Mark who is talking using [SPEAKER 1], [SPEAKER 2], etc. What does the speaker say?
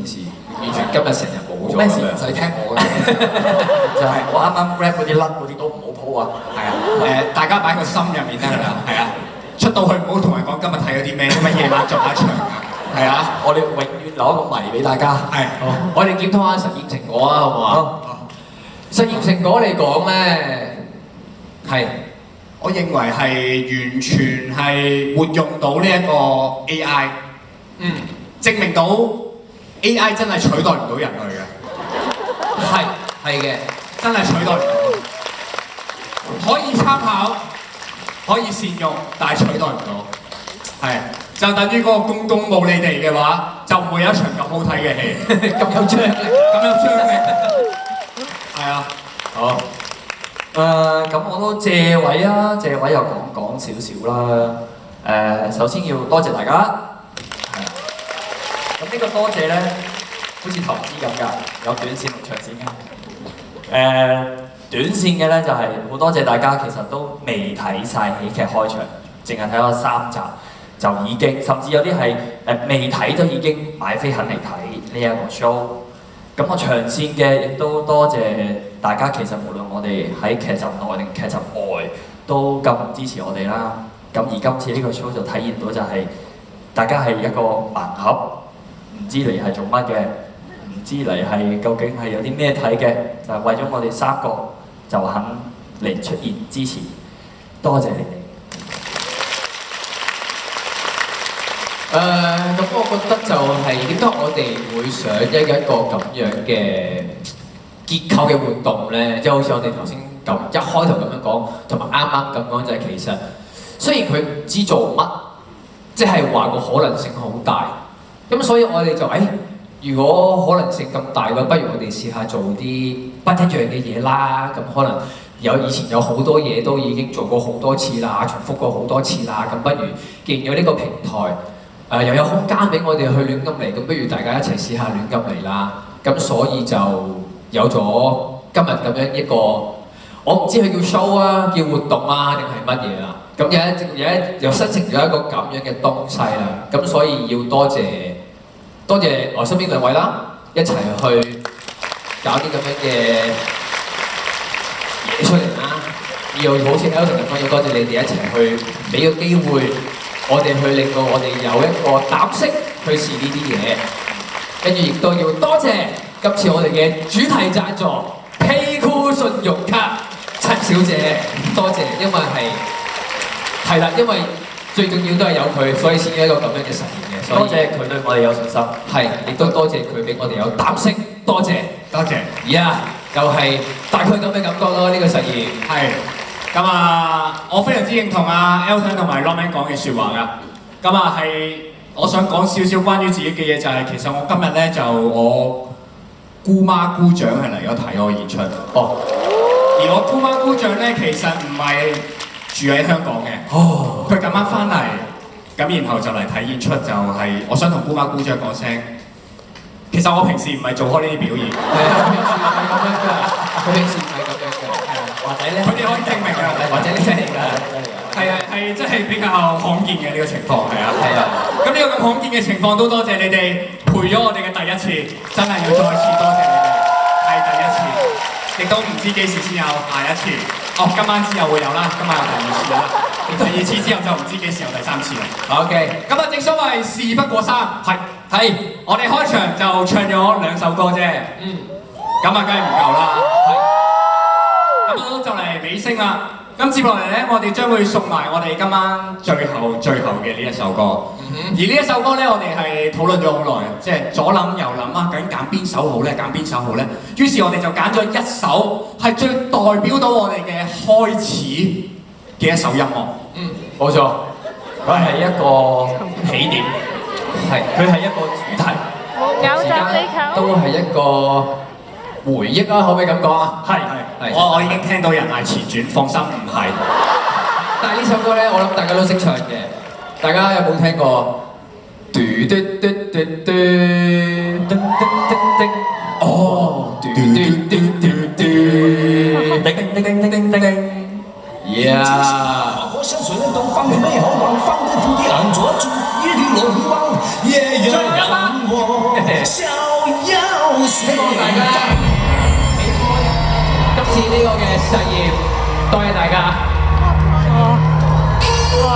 [SPEAKER 1] 事，完全今日成日冇咗。
[SPEAKER 2] 咩事唔使聽我嘅，就係我啱啱 rap 嗰啲甩嗰啲都唔好 po 啊。
[SPEAKER 3] 係啊，大家擺個心入面得㗎啦，係啊，出到去唔好同人講今日睇咗啲咩，咁啊夜晚做一場啊，係啊，
[SPEAKER 2] 我哋永遠留一個謎俾大家。
[SPEAKER 3] 係，
[SPEAKER 1] 好，我哋檢討下實驗成果啊，好唔好啊？
[SPEAKER 2] 好，
[SPEAKER 1] 實驗成果嚟講咧，係
[SPEAKER 3] 我認為係完全係活用到呢一個 AI，證明到 AI 真係取代唔到人類嘅，
[SPEAKER 1] 係嘅，
[SPEAKER 3] 真係取代唔到，可以參考，可以善用，但係取代唔到，係。就等於嗰個公公冇你哋嘅話，就唔會有一場咁好睇嘅戲，
[SPEAKER 1] 咁有張力，
[SPEAKER 3] 咁有張力。係啊，
[SPEAKER 1] 好。
[SPEAKER 2] 咁我都借位啊，借位又講少少啦。首先要多謝大家。係啊。咁呢個多謝咧，好似投資咁㗎，有短線同長線㗎。短線嘅咧就係好多謝大家，其實都未睇晒喜劇開場，淨係睇咗3集。就已經，甚至有啲係未睇都已經買飛肯嚟睇呢一個 show。咁我長線嘅亦都多謝大家，其實無論我哋喺劇集內定劇集外都咁支持我哋啦。咁而今次呢個 show 就體現到就係、大家係一個盲盒，唔知嚟係做乜嘅，唔知嚟係究竟係有啲咩睇嘅，就係、為咗我哋3個就肯嚟出現支持，多謝你哋。
[SPEAKER 1] 咁我覺得就係點解我哋會想一個咁樣嘅結構嘅活動咧，即係好似我哋頭先咁一開頭咁樣講，同埋啱啱咁講就係其實雖然佢唔知做乜，即係話個可能性好大，咁所以我哋就如果可能性咁大嘅，不如我哋試下做啲不一樣嘅嘢啦。咁可能以前有好多嘢都已經做過好多次啦，重複過好多次啦。咁不如既然有呢個平台。又有空間俾我哋去亂咁嚟，咁不如大家一齊試下亂咁嚟啦。咁所以就有咗今日咁樣一個，我唔知佢叫 show 啊，叫活動啊，定係乜嘢啦。咁又生成咗一個咁樣嘅東西啦。咁所以要多謝我身邊兩位啦，一齊去搞啲咁樣嘅嘢出嚟啦。又好似 Elton 咁講，要多謝你哋一齊去俾個機會。我哋去令到我哋有一個膽識去試呢啲嘢，跟住亦都要多謝今次我哋嘅主題贊助 Paycool 信用卡陳小姐，多謝，因為係啦，因為最重要都係有佢，所以先有一個咁樣嘅實驗嘅。
[SPEAKER 2] 多謝佢對我哋有信心，
[SPEAKER 1] 亦都多謝佢俾我哋有膽識，多謝。就係大概咁嘅感覺咯，呢個實驗
[SPEAKER 3] 係。咁啊，我非常之認同啊 Elton 同埋 Roman 講嘅説話噶。咁啊係，我想講少少關於自己嘅嘢，就係其實我今日咧就我姑媽姑丈係嚟咗睇我演出。而我姑媽姑丈咧其實唔係住喺香港嘅。佢咁啱翻嚟，咁然後就嚟睇演出，就係我想同姑媽姑丈講聲，其實我平時唔係做開呢啲表演。
[SPEAKER 1] 佢平時唔係咁樣嘅。或者咧，
[SPEAKER 3] 佢哋可以證明嘅，
[SPEAKER 1] 或者你真係㗎，
[SPEAKER 3] 係真係比較罕見嘅呢個情況，係啊。咁呢個咁罕見嘅情況都多謝你哋陪咗我哋嘅第一次，真係要再次多謝你哋，係第一次，亦都唔知幾時先有下一次。今晚之後會有啦，今晚有第二次啦，第二次之後就唔知幾時有第3次啦。
[SPEAKER 1] OK，
[SPEAKER 3] 咁啊，正所謂事不過三，係我哋開場就唱咗2首歌啫，咁啊，梗係唔夠啦。咁都就嚟尾聲啦。咁接落嚟咧，我哋將會送埋我哋今晚最後嘅呢一首歌。而呢一首歌咧，我哋係討論咗好耐，即係左諗右諗啊，究竟揀邊首好咧？揀邊首好咧？於是我哋就揀咗一首係最代表到我哋嘅開始嘅一首音樂。
[SPEAKER 2] 冇錯，佢係一個起點，佢係一個主題，時間都係一個回憶啊，可唔可以咁講啊？
[SPEAKER 3] 係，我已經聽到人嗌前傳，放心唔係。
[SPEAKER 1] 但係呢首歌咧，我諗大家都識唱嘅。大家有冇聽過？嘟嘟嘟嘟嘟，叮叮叮叮，嘟嘟嘟嘟嘟，叮叮叮叮叮叮。Yeah。
[SPEAKER 4] 我相信東方嘅美好往放的土地安坐住一定龍王，也有人我逍有誰？
[SPEAKER 1] 希望大家喜歡今次呢個嘅實驗，多謝大家。